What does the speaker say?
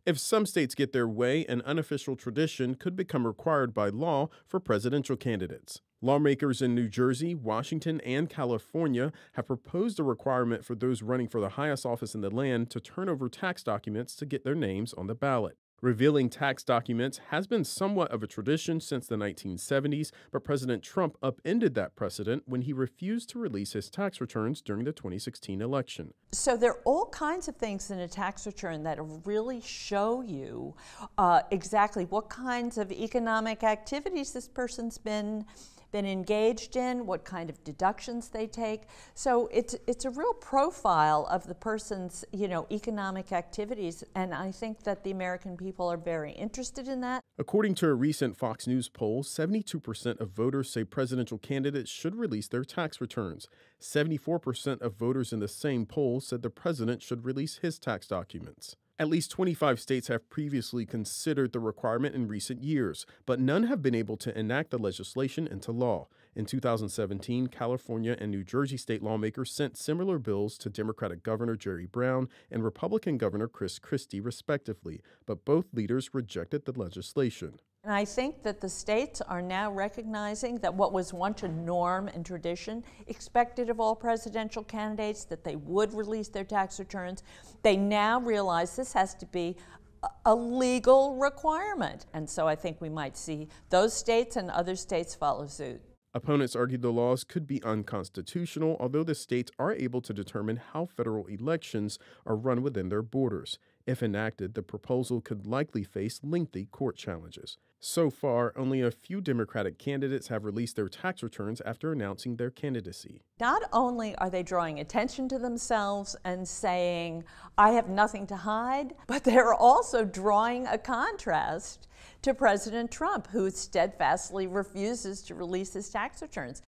If some states get their way, an unofficial tradition could become required by law for presidential candidates. Lawmakers in New Jersey, Washington, and California have proposed a requirement for those running for the highest office in the land to turn over tax documents to get their names on the ballot. Revealing tax documents has been somewhat of a tradition since the 1970s, but President Trump upended that precedent when he refused to release his tax returns during the 2016 election. So there are all kinds of things in a tax return that really show you exactly what kinds of economic activities this person's been engaged in, what kind of deductions they take. So it's a real profile of the person's, economic activities, and I think that the American people are very interested in that. According to a recent Fox News poll, 72% of voters say presidential candidates should release their tax returns. 74% of voters in the same poll said the president should release his tax documents. At least 25 states have previously considered the requirement in recent years, but none have been able to enact the legislation into law. In 2017, California and New Jersey state lawmakers sent similar bills to Democratic Governor Jerry Brown and Republican Governor Chris Christie, respectively, but both leaders rejected the legislation. And I think that the states are now recognizing that what was once a norm and tradition, expected of all presidential candidates, that they would release their tax returns, they now realize this has to be a legal requirement. And so I think we might see those states and other states follow suit. Opponents argue the laws could be unconstitutional, although the states are able to determine how federal elections are run within their borders. If enacted, the proposal could likely face lengthy court challenges. So far, only a few Democratic candidates have released their tax returns after announcing their candidacy. Not only are they drawing attention to themselves and saying, I have nothing to hide, but they're also drawing a contrast to President Trump, who steadfastly refuses to release his tax returns.